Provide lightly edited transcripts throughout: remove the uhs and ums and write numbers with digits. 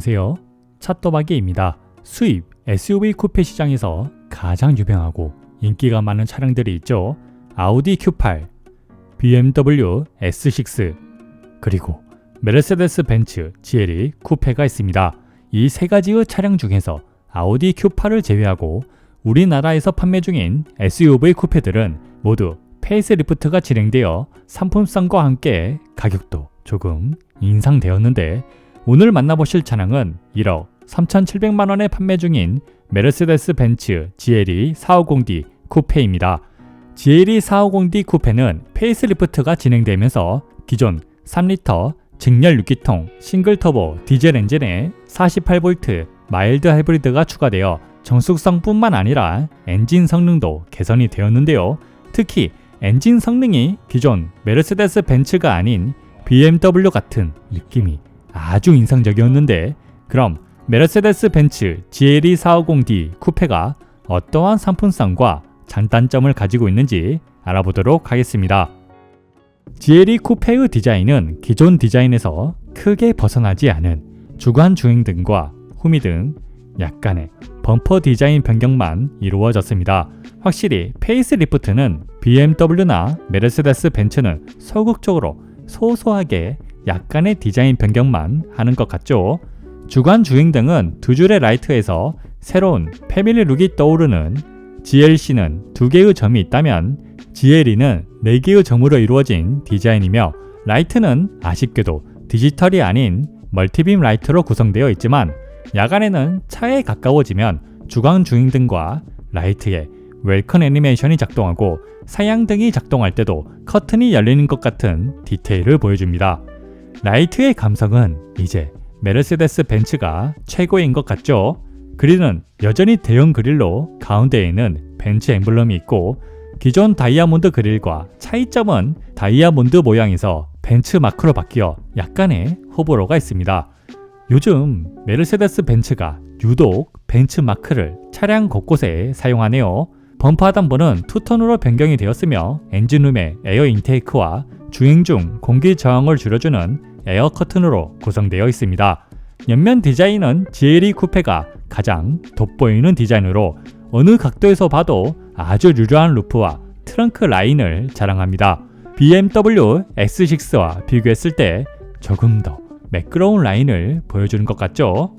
안녕하세요. 차또박이입니다. 수입 SUV 쿠페 시장에서 가장 유명하고 인기가 많은 차량들이 있죠. 아우디 Q8, BMW S6, 그리고 메르세데스 벤츠 GLE 쿠페가 있습니다. 이 세 가지의 차량 중에서 아우디 Q8을 제외하고 우리나라에서 판매 중인 SUV 쿠페들은 모두 페이스리프트가 진행되어 상품성과 함께 가격도 조금 인상되었는데, 오늘 만나보실 차량은 1억 3,700만원에 판매 중인 메르세데스 벤츠 GLE 450D 쿠페입니다. GLE 450D 쿠페는 페이스리프트가 진행되면서 기존 3리터 직렬 6기통 싱글 터보 디젤 엔진에 48V 마일드 하이브리드가 추가되어 정숙성뿐만 아니라 엔진 성능도 개선이 되었는데요. 특히 엔진 성능이 기존 메르세데스 벤츠가 아닌 BMW 같은 느낌이 아주 인상적이었는데, 그럼 메르세데스 벤츠 GLE 450D 쿠페가 어떠한 상품성과 장단점을 가지고 있는지 알아보도록 하겠습니다. GLE 쿠페의 디자인은 기존 디자인에서 크게 벗어나지 않은 주간 주행등과 후미등, 약간의 범퍼 디자인 변경만 이루어졌습니다. 확실히 페이스리프트는 BMW나 메르세데스 벤츠는 소극적으로 소소하게 약간의 디자인 변경만 하는 것 같죠. 주간 주행등은 두 줄의 라이트에서 새로운 패밀리 룩이 떠오르는 GLC는 두 개의 점이 있다면 GLE는 네 개의 점으로 이루어진 디자인이며, 라이트는 아쉽게도 디지털이 아닌 멀티빔 라이트로 구성되어 있지만 야간에는 차에 가까워지면 주간 주행등과 라이트에 웰컴 애니메이션이 작동하고 사양등이 작동할 때도 커튼이 열리는 것 같은 디테일을 보여줍니다. 라이트의 감성은 이제 메르세데스 벤츠가 최고인 것 같죠? 그릴은 여전히 대형 그릴로 가운데에는 벤츠 엠블럼이 있고, 기존 다이아몬드 그릴과 차이점은 다이아몬드 모양에서 벤츠 마크로 바뀌어 약간의 호불호가 있습니다. 요즘 메르세데스 벤츠가 유독 벤츠 마크를 차량 곳곳에 사용하네요. 범퍼 하단부는 투톤으로 변경이 되었으며 엔진룸의 에어 인테이크와 주행 중 공기 저항을 줄여주는 에어 커튼으로 구성되어 있습니다. 옆면 디자인은 GLE 쿠페가 가장 돋보이는 디자인으로 어느 각도에서 봐도 아주 유려한 루프와 트렁크 라인을 자랑합니다. BMW X6와 비교했을 때 조금 더 매끄러운 라인을 보여주는 것 같죠?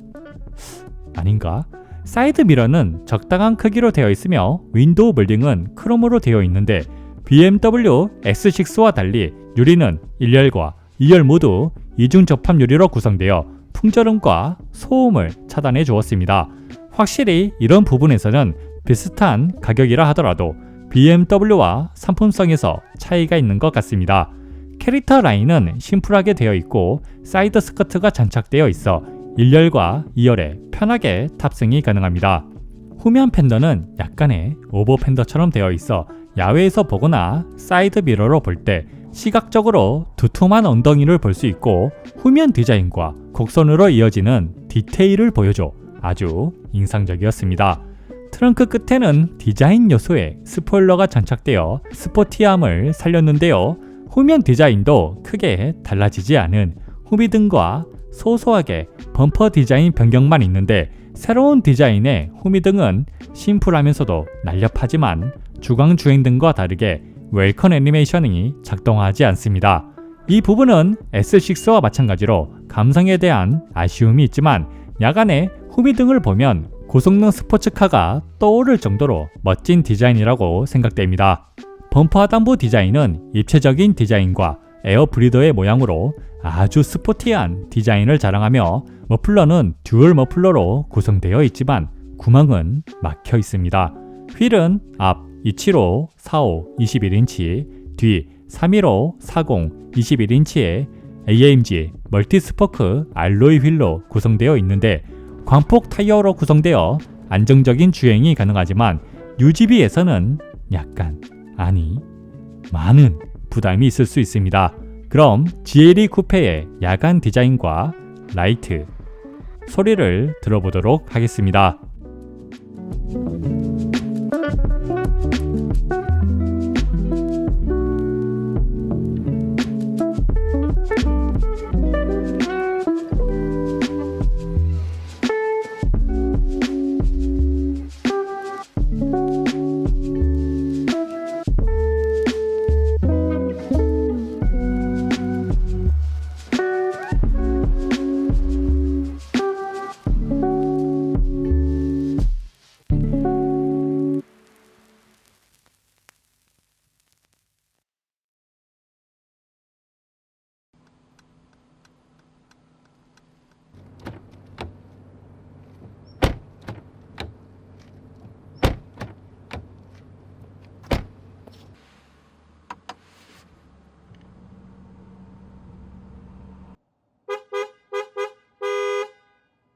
아닌가? 사이드 미러는 적당한 크기로 되어 있으며 윈도우 몰딩은 크롬으로 되어 있는데, BMW X6와 달리 유리는 1열과 2열 모두 이중 접합 유리로 구성되어 풍절음과 소음을 차단해 주었습니다. 확실히 이런 부분에서는 비슷한 가격이라 하더라도 BMW와 상품성에서 차이가 있는 것 같습니다. 캐릭터 라인은 심플하게 되어 있고 사이드 스커트가 장착되어 있어 1열과 2열에 편하게 탑승이 가능합니다. 후면 팬더는 약간의 오버 팬더처럼 되어 있어 야외에서 보거나 사이드 미러로 볼 때 시각적으로 두툼한 엉덩이를 볼 수 있고, 후면 디자인과 곡선으로 이어지는 디테일을 보여줘 아주 인상적이었습니다. 트렁크 끝에는 디자인 요소의 스포일러가 장착되어 스포티함을 살렸는데요. 후면 디자인도 크게 달라지지 않은 후미등과 소소하게 범퍼 디자인 변경만 있는데, 새로운 디자인의 후미등은 심플하면서도 날렵하지만 주간 주행등과 다르게 웰컴 애니메이션이 작동하지 않습니다. 이 부분은 S6와 마찬가지로 감성에 대한 아쉬움이 있지만 야간에 후미등을 보면 고성능 스포츠카가 떠오를 정도로 멋진 디자인이라고 생각됩니다. 범퍼 하단부 디자인은 입체적인 디자인과 에어 브리더의 모양으로 아주 스포티한 디자인을 자랑하며, 머플러는 듀얼 머플러로 구성되어 있지만 구멍은 막혀 있습니다. 휠은 앞 275, 45, 21인치, 뒤 315, 40, 21인치의 AMG 멀티스포크 알로이 휠로 구성되어 있는데, 광폭 타이어로 구성되어 안정적인 주행이 가능하지만 UGB에서는 약간, 아니 많은 부담이 있을 수 있습니다. 그럼 GLE 쿠페의 야간 디자인과 라이트 소리를 들어보도록 하겠습니다.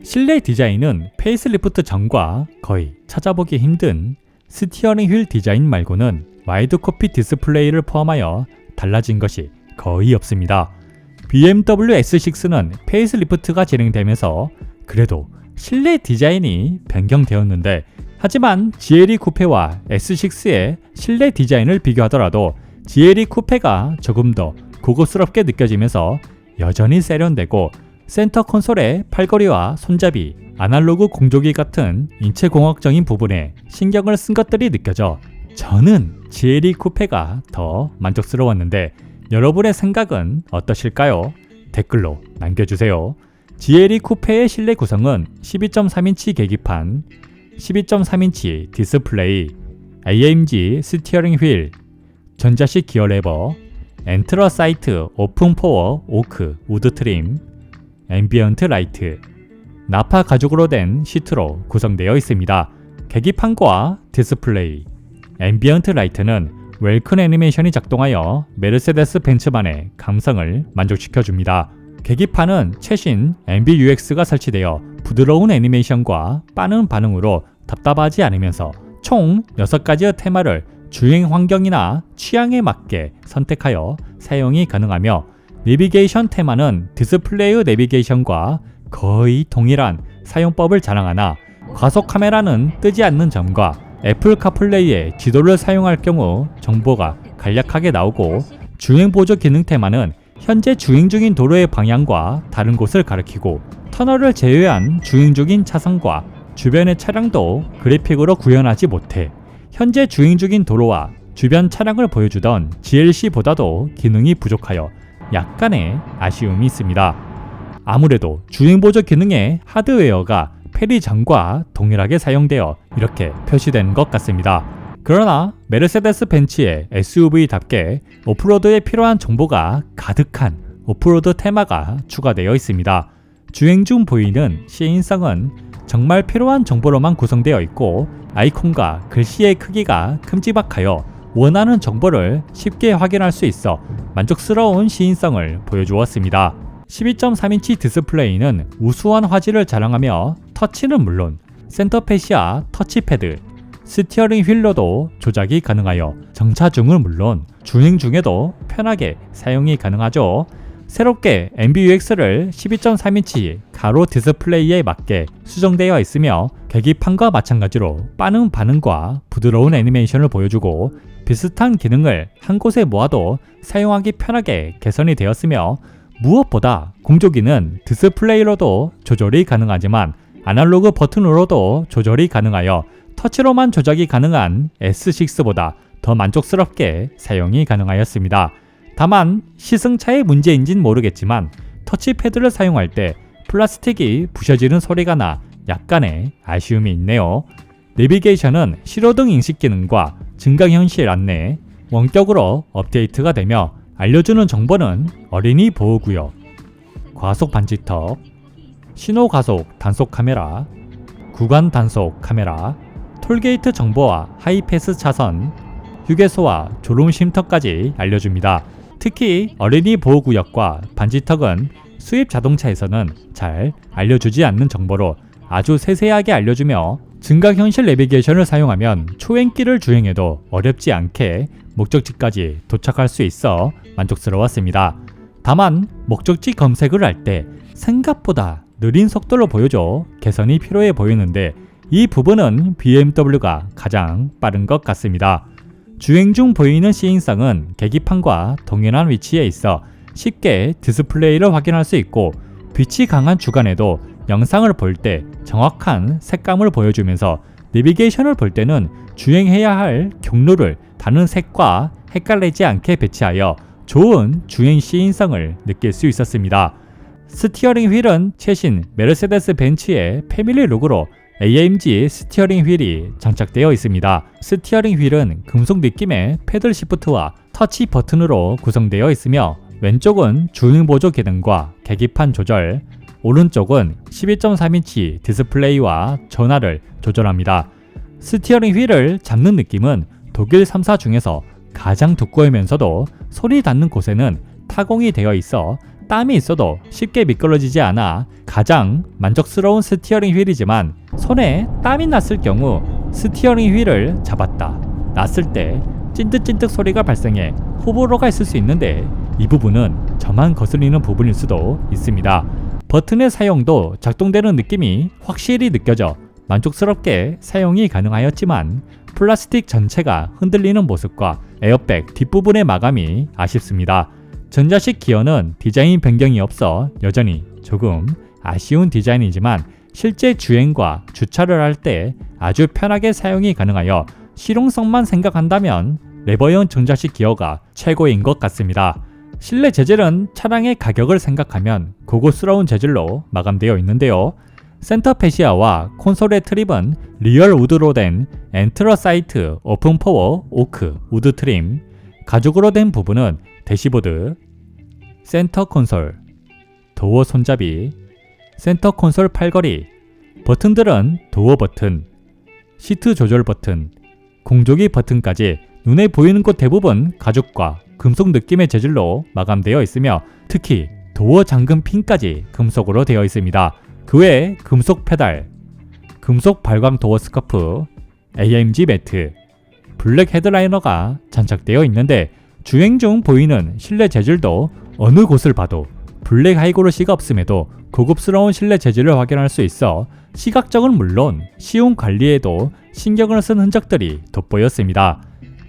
실내 디자인은 페이스리프트 전과 거의 찾아보기 힘든 스티어링 휠 디자인 말고는 와이드 코피 디스플레이를 포함하여 달라진 것이 거의 없습니다. BMW S6는 페이스리프트가 진행되면서 그래도 실내 디자인이 변경되었는데, 하지만 GLE 쿠페와 S6의 실내 디자인을 비교하더라도 GLE 쿠페가 조금 더 고급스럽게 느껴지면서 여전히 세련되고, 센터 콘솔의 팔걸이와 손잡이, 아날로그 공조기 같은 인체공학적인 부분에 신경을 쓴 것들이 느껴져 저는 GLE 쿠페가 더 만족스러웠는데, 여러분의 생각은 어떠실까요? 댓글로 남겨주세요. GLE 쿠페의 실내 구성은 12.3인치 계기판, 12.3인치 디스플레이, AMG 스티어링 휠, 전자식 기어 레버, 엔트러사이트 오픈 포어 오크 우드 트림, 앰비언트 라이트, 나파 가죽으로 된 시트로 구성되어 있습니다. 계기판과 디스플레이, 앰비언트 라이트는 웰큰 애니메이션이 작동하여 메르세데스 벤츠만의 감성을 만족시켜줍니다. 계기판은 최신 MBUX가 설치되어 부드러운 애니메이션과 빠른 반응으로 답답하지 않으면서 총 6가지의 테마를 주행 환경이나 취향에 맞게 선택하여 사용이 가능하며, 내비게이션 테마는 디스플레이의 내비게이션과 거의 동일한 사용법을 자랑하나 과속 카메라는 뜨지 않는 점과 애플 카플레이의 지도를 사용할 경우 정보가 간략하게 나오고, 주행 보조 기능 테마는 현재 주행 중인 도로의 방향과 다른 곳을 가리키고, 터널을 제외한 주행 중인 차선과 주변의 차량도 그래픽으로 구현하지 못해 현재 주행 중인 도로와 주변 차량을 보여주던 GLC보다도 기능이 부족하여 약간의 아쉬움이 있습니다. 아무래도 주행 보조 기능의 하드웨어가 페리 전과 동일하게 사용되어 이렇게 표시된 것 같습니다. 그러나 메르세데스 벤츠의 SUV답게 오프로드에 필요한 정보가 가득한 오프로드 테마가 추가되어 있습니다. 주행 중 보이는 시인성은 정말 필요한 정보로만 구성되어 있고, 아이콘과 글씨의 크기가 큼지막하여 원하는 정보를 쉽게 확인할 수 있어 만족스러운 시인성을 보여주었습니다. 12.3인치 디스플레이는 우수한 화질을 자랑하며 터치는 물론 센터페시아 터치패드, 스티어링 휠로도 조작이 가능하여 정차 중은 물론 주행 중에도 편하게 사용이 가능하죠. 새롭게 MBUX를 12.3인치 가로 디스플레이에 맞게 수정되어 있으며, 계기판과 마찬가지로 빠른 반응과 부드러운 애니메이션을 보여주고, 비슷한 기능을 한 곳에 모아도 사용하기 편하게 개선이 되었으며, 무엇보다 공조기는 디스플레이로도 조절이 가능하지만 아날로그 버튼으로도 조절이 가능하여 터치로만 조작이 가능한 S6보다 더 만족스럽게 사용이 가능하였습니다. 다만 시승차의 문제인진 모르겠지만 터치패드를 사용할 때 플라스틱이 부셔지는 소리가 나 약간의 아쉬움이 있네요. 내비게이션은 신호등 인식 기능과 증강현실 안내, 원격으로 업데이트가 되며 알려주는 정보는 어린이 보호구역, 과속 방지턱, 신호 가속 단속 카메라, 구간 단속 카메라, 톨게이트 정보와 하이패스 차선, 휴게소와 졸음 쉼터까지 알려줍니다. 특히 어린이 보호구역과 방지턱은 수입 자동차에서는 잘 알려주지 않는 정보로 아주 세세하게 알려주며, 증강현실 내비게이션을 사용하면 초행길을 주행해도 어렵지 않게 목적지까지 도착할 수 있어 만족스러웠습니다. 다만 목적지 검색을 할 때 생각보다 느린 속도로 보여줘 개선이 필요해 보이는데, 이 부분은 BMW가 가장 빠른 것 같습니다. 주행 중 보이는 시인성은 계기판과 동일한 위치에 있어 쉽게 디스플레이를 확인할 수 있고, 빛이 강한 주간에도 영상을 볼 때 정확한 색감을 보여주면서 내비게이션을 볼 때는 주행해야 할 경로를 다른 색과 헷갈리지 않게 배치하여 좋은 주행 시인성을 느낄 수 있었습니다. 스티어링 휠은 최신 메르세데스 벤츠의 패밀리 룩으로 AMG 스티어링 휠이 장착되어 있습니다. 스티어링 휠은 금속 느낌의 패들 시프트와 터치 버튼으로 구성되어 있으며, 왼쪽은 주행 보조 기능과 계기판 조절, 오른쪽은 12.3인치 디스플레이와 전화를 조절합니다. 스티어링 휠을 잡는 느낌은 독일 3사 중에서 가장 두꺼우면서도 손이 닿는 곳에는 타공이 되어 있어 땀이 있어도 쉽게 미끄러지지 않아 가장 만족스러운 스티어링 휠이지만 손에 땀이 났을 경우 스티어링 휠을 잡았다 놨을 때 찐득찐득 소리가 발생해 호불호가 있을 수 있는데 이 부분은 저만 거슬리는 부분일 수도 있습니다. 버튼의 사용도 작동되는 느낌이 확실히 느껴져 만족스럽게 사용이 가능하였지만 플라스틱 전체가 흔들리는 모습과 에어백 뒷부분의 마감이 아쉽습니다. 전자식 기어는 디자인 변경이 없어 여전히 조금 아쉬운 디자인이지만 실제 주행과 주차를 할 때 아주 편하게 사용이 가능하여 실용성만 생각한다면 레버형 전자식 기어가 최고인 것 같습니다. 실내 재질은 차량의 가격을 생각하면 고급스러운 재질로 마감되어 있는데요. 센터 페시아와 콘솔의 트립은 리얼 우드로 된 엔트러사이트 오픈포어 오크 우드 트림, 가죽으로 된 부분은 대시보드, 센터 콘솔, 도어 손잡이, 센터 콘솔 팔걸이, 버튼들은 도어 버튼, 시트 조절 버튼, 공조기 버튼까지 눈에 보이는 곳 대부분 가죽과 금속 느낌의 재질로 마감되어 있으며 특히 도어 잠금 핀까지 금속으로 되어 있습니다. 그 외에 금속 페달, 금속 발광 도어 스커프, AMG 매트, 블랙 헤드라이너가 장착되어 있는데 주행 중 보이는 실내 재질도 어느 곳을 봐도 블랙 하이그로시가 없음에도 고급스러운 실내 재질을 확인할 수 있어 시각적은 물론 시운 관리에도 신경을 쓴 흔적들이 돋보였습니다.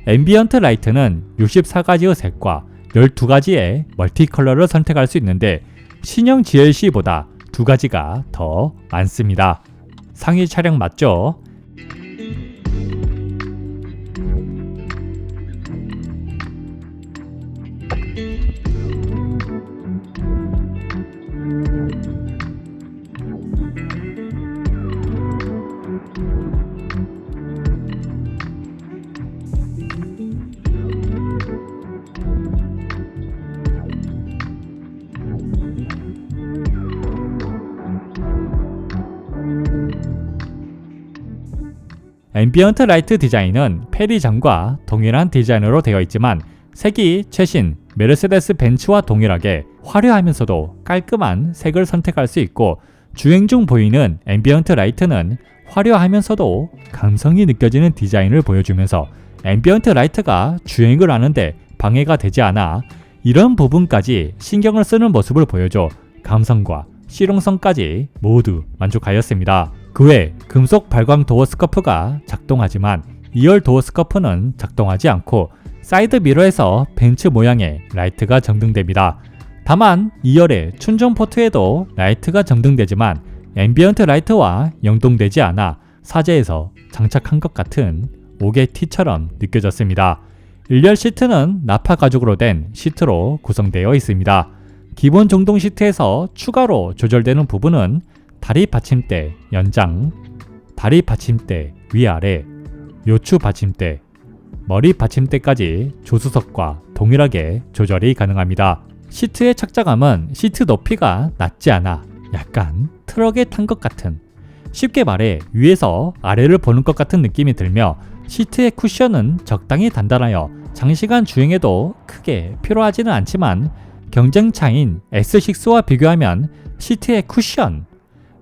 앰비언트 라이트는 64가지의 색과 12가지의 멀티 컬러를 선택할 수 있는데 신형 GLC보다 2가지가 더 많습니다. 상위 차량 맞죠? 앰비언트 라이트 디자인은 페리장과 동일한 디자인으로 되어 있지만 색이 최신 메르세데스 벤츠와 동일하게 화려하면서도 깔끔한 색을 선택할 수 있고 주행 중 보이는 앰비언트 라이트는 화려하면서도 감성이 느껴지는 디자인을 보여주면서 앰비언트 라이트가 주행을 하는데 방해가 되지 않아 이런 부분까지 신경을 쓰는 모습을 보여줘 감성과 실용성까지 모두 만족하였습니다. 그 외 금속 발광 도어 스커프가 작동하지만 2열 도어 스커프는 작동하지 않고 사이드 미러에서 벤츠 모양의 라이트가 점등됩니다. 다만 2열의 충전 포트에도 라이트가 점등되지만 앰비언트 라이트와 연동되지 않아 사제에서 장착한 것 같은 옥의 티처럼 느껴졌습니다. 1열 시트는 나파 가죽으로 된 시트로 구성되어 있습니다. 기본 종동 시트에서 추가로 조절되는 부분은 다리 받침대 연장, 다리 받침대 위아래, 요추 받침대, 머리 받침대까지 조수석과 동일하게 조절이 가능합니다. 시트의 착자감은 시트 높이가 낮지 않아 약간 트럭에 탄 것 같은, 쉽게 말해 위에서 아래를 보는 것 같은 느낌이 들며 시트의 쿠션은 적당히 단단하여 장시간 주행에도 크게 피로하지는 않지만 경쟁차인 S6와 비교하면 시트의 쿠션,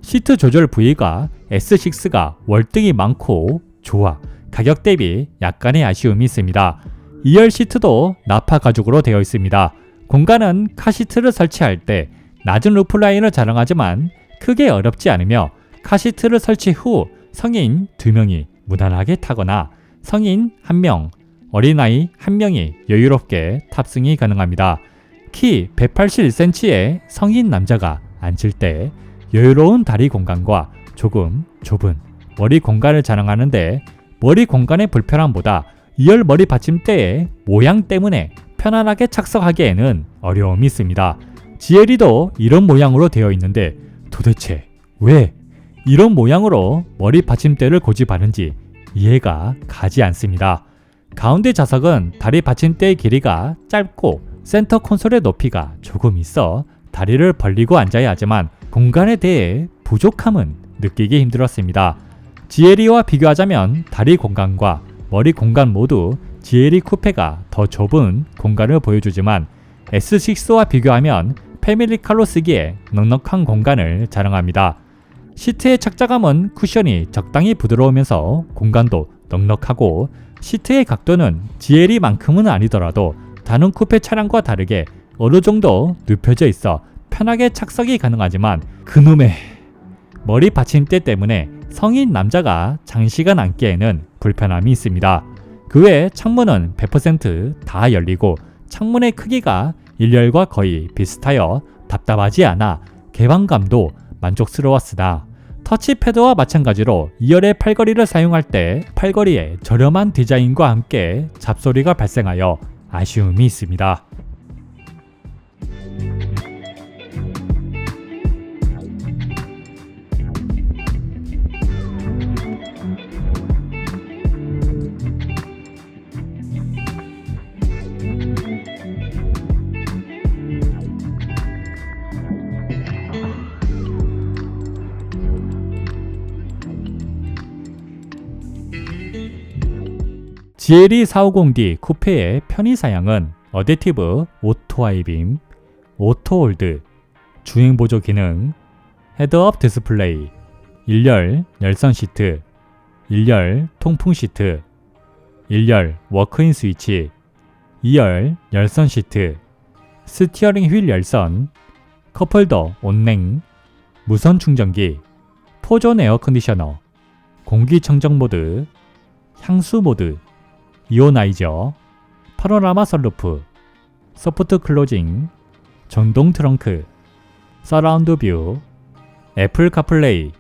시트 조절 부위가 S6가 월등히 많고 좋아 가격 대비 약간의 아쉬움이 있습니다. 2열 시트도 나파 가죽으로 되어 있습니다. 공간은 카시트를 설치할 때 낮은 루프라인을 자랑하지만 크게 어렵지 않으며 카시트를 설치 후 성인 2명이 무난하게 타거나 성인 1명, 어린아이 1명이 여유롭게 탑승이 가능합니다. 키 181cm의 성인 남자가 앉을 때 여유로운 다리 공간과 조금 좁은 머리 공간을 자랑하는데 머리 공간의 불편함보다 2열 머리 받침대의 모양 때문에 편안하게 착석하기에는 어려움이 있습니다. GLE도 이런 모양으로 되어 있는데 도대체 왜 이런 모양으로 머리 받침대를 고집하는지 이해가 가지 않습니다. 가운데 좌석은 다리 받침대의 길이가 짧고 센터 콘솔의 높이가 조금 있어 다리를 벌리고 앉아야 하지만 공간에 대해 부족함은 느끼기 힘들었습니다. GLE와 비교하자면 다리 공간과 머리 공간 모두 GLE 쿠페가 더 좁은 공간을 보여주지만 S6와 비교하면 패밀리카로 쓰기에 넉넉한 공간을 자랑합니다. 시트의 착자감은 쿠션이 적당히 부드러우면서 공간도 넉넉하고 시트의 각도는 GLE만큼은 아니더라도 다른 쿠페 차량과 다르게 어느 정도 눕혀져 있어 편하게 착석이 가능하지만 그놈의 머리 받침대 때문에 성인 남자가 장시간 앉기에는 불편함이 있습니다. 그 외 창문은 100% 다 열리고 창문의 크기가 1열과 거의 비슷하여 답답하지 않아 개방감도 만족스러웠으나 터치패드와 마찬가지로 2열의 팔걸이를 사용할 때 팔걸이의 저렴한 디자인과 함께 잡소리가 발생하여 아쉬움이 있습니다. GLE450D 쿠페의 편의사양은 어댑티브 오토 하이빔, 오토 홀드, 주행보조 기능, 헤드업 디스플레이, 1열 열선 시트, 1열 통풍 시트, 1열 워크인 스위치, 2열 열선 시트, 스티어링 휠 열선, 컵홀더 온냉, 무선 충전기, 포존 에어컨디셔너, 공기청정 모드, 향수 모드, 이오나이저, 파노라마 선루프, 소프트 클로징, 전동 트렁크, 서라운드 뷰, 애플 카플레이,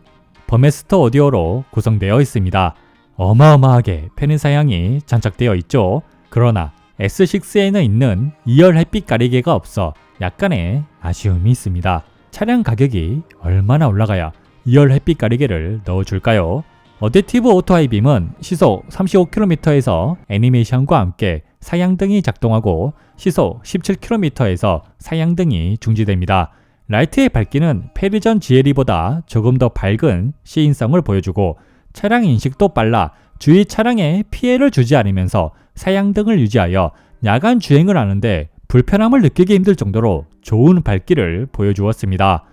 버메스터 오디오로 구성되어 있습니다. 어마어마하게 편의사양이 장착되어 있죠. 그러나 S6에는 있는 2열 햇빛 가리개가 없어 약간의 아쉬움이 있습니다. 차량 가격이 얼마나 올라가야 2열 햇빛 가리개를 넣어줄까요? 어댑티브 오토 하이빔은 시속 35km에서 애니메이션과 함께 사양등이 작동하고 시속 17km에서 사양등이 중지됩니다. 라이트의 밝기는 페리전 GLE보다 조금 더 밝은 시인성을 보여주고 차량 인식도 빨라 주위 차량에 피해를 주지 않으면서 사양등을 유지하여 야간 주행을 하는데 불편함을 느끼기 힘들 정도로 좋은 밝기를 보여주었습니다.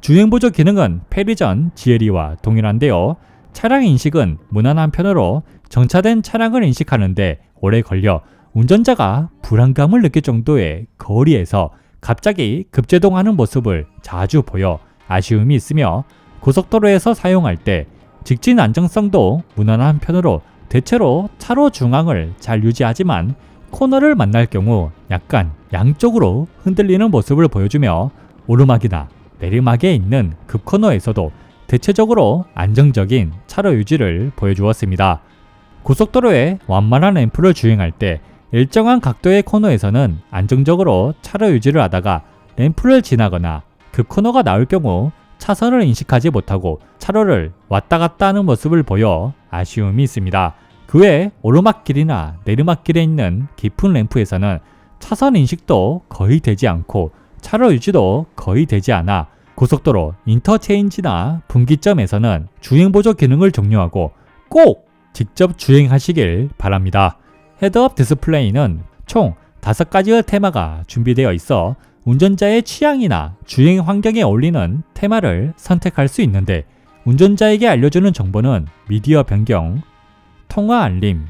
주행보조 기능은 페리전 GLE와 동일한데요. 차량 인식은 무난한 편으로 정차된 차량을 인식하는데 오래 걸려 운전자가 불안감을 느낄 정도의 거리에서 갑자기 급제동하는 모습을 자주 보여 아쉬움이 있으며 고속도로에서 사용할 때 직진 안정성도 무난한 편으로 대체로 차로 중앙을 잘 유지하지만 코너를 만날 경우 약간 양쪽으로 흔들리는 모습을 보여주며 오르막이나 내리막에 있는 급코너에서도 대체적으로 안정적인 차로 유지를 보여주었습니다. 고속도로에 완만한 램프를 주행할 때 일정한 각도의 코너에서는 안정적으로 차로 유지를 하다가 램프를 지나거나 급코너가 나올 경우 차선을 인식하지 못하고 차로를 왔다 갔다 하는 모습을 보여 아쉬움이 있습니다. 그 외 오르막길이나 내리막길에 있는 깊은 램프에서는 차선 인식도 거의 되지 않고 차로 유지도 거의 되지 않아 고속도로 인터체인지나 분기점에서는 주행보조 기능을 종료하고 꼭 직접 주행하시길 바랍니다. 헤드업 디스플레이는 총 5가지의 테마가 준비되어 있어 운전자의 취향이나 주행 환경에 어울리는 테마를 선택할 수 있는데 운전자에게 알려주는 정보는 미디어 변경, 통화 알림,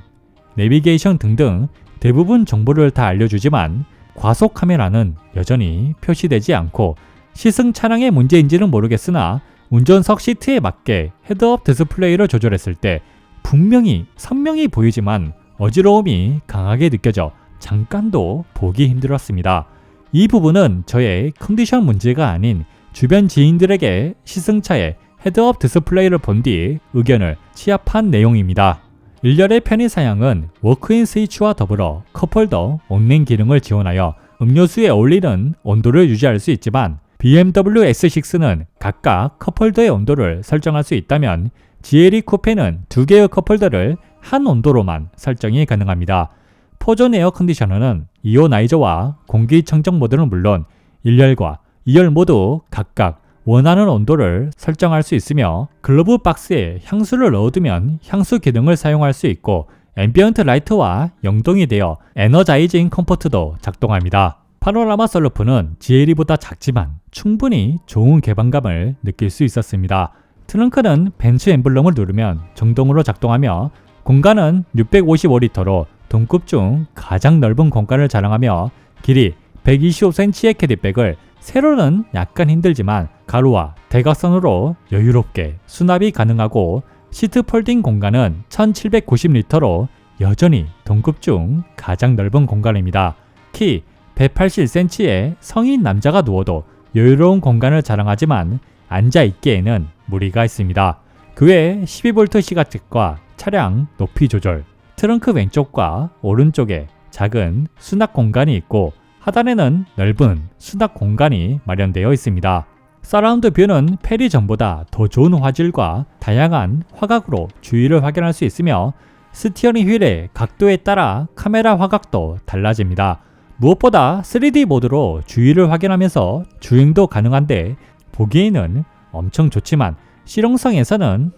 내비게이션 등등 대부분 정보를 다 알려주지만 과속 카메라는 여전히 표시되지 않고 시승 차량의 문제인지는 모르겠으나 운전석 시트에 맞게 헤드업 디스플레이를 조절했을 때 분명히 선명히 보이지만 어지러움이 강하게 느껴져 잠깐도 보기 힘들었습니다. 이 부분은 저의 컨디션 문제가 아닌 주변 지인들에게 시승차에 헤드업 디스플레이를 본 뒤 의견을 취합한 내용입니다. 1열의 편의사양은 워크인 스위치와 더불어 컵홀더 온냉 기능을 지원하여 음료수에 어울리는 온도를 유지할 수 있지만 BMW S6는 각각 컵홀더의 온도를 설정할 수 있다면 GLE 쿠페는 2개의 컵홀더를 한 온도로만 설정이 가능합니다. 포존 에어컨디셔너는 이오나이저와 공기청정 모드는 물론 1열과 2열 모두 각각 원하는 온도를 설정할 수 있으며 글러브 박스에 향수를 넣어두면 향수 기능을 사용할 수 있고 앰비언트 라이트와 연동이 되어 에너자이징 컴포트도 작동합니다. 파노라마 썬루프는 GLE보다 작지만 충분히 좋은 개방감을 느낄 수 있었습니다. 트렁크는 벤츠 엠블럼을 누르면 정동으로 작동하며 공간은 655리터로 동급 중 가장 넓은 공간을 자랑하며 길이 125cm의 캐디백을 세로는 약간 힘들지만 가로와 대각선으로 여유롭게 수납이 가능하고 시트 폴딩 공간은 1790리터로 여전히 동급 중 가장 넓은 공간입니다. 키 181cm의 성인 남자가 누워도 여유로운 공간을 자랑하지만 앉아있기에는 무리가 있습니다. 그 외에 12V 시가책과 차량 높이 조절, 트렁크 왼쪽과 오른쪽에 작은 수납 공간이 있고 하단에는 넓은 수납 공간이 마련되어 있습니다. 서라운드 뷰는 페리 전보다 더 좋은 화질과 다양한 화각으로 주위를 확인할 수 있으며 스티어링 휠의 각도에 따라 카메라 화각도 달라집니다. 무엇보다 3D 모드로 주위를 확인하면서 주행도 가능한데 보기에는 엄청 좋지만 실용성에서는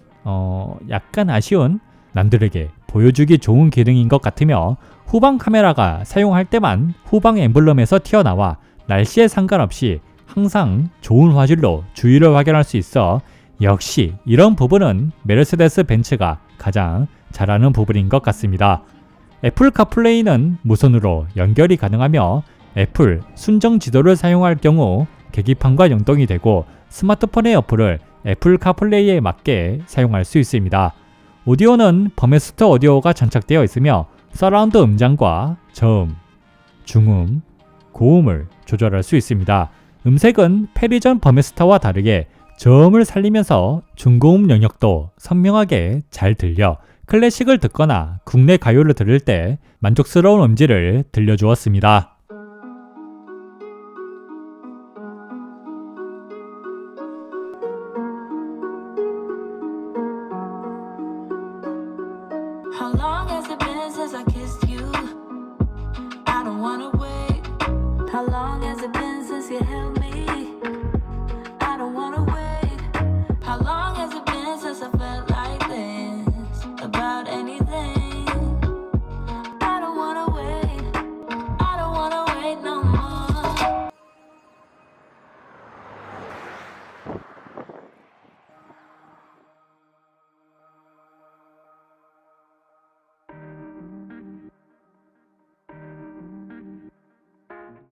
약간 아쉬운, 남들에게 보여주기 좋은 기능인 것 같으며 후방 카메라가 사용할 때만 후방 엠블럼에서 튀어나와 날씨에 상관없이 항상 좋은 화질로 주위를 확인할 수 있어 역시 이런 부분은 메르세데스 벤츠가 가장 잘하는 부분인 것 같습니다. 애플 카플레이는 무선으로 연결이 가능하며 애플 순정 지도를 사용할 경우 계기판과 연동이 되고 스마트폰의 어플을 애플 카플레이에 맞게 사용할 수 있습니다. 오디오는 버메스터 오디오가 장착되어 있으며 서라운드 음장과 저음, 중음, 고음을 조절할 수 있습니다. 음색은 페리전 버메스터와 다르게 저음을 살리면서 중고음 영역도 선명하게 잘 들려 클래식을 듣거나 국내 가요를 들을 때 만족스러운 음질을 들려주었습니다. How long has it been since I kissed you? I don't wanna wait. How long has it been since you held me?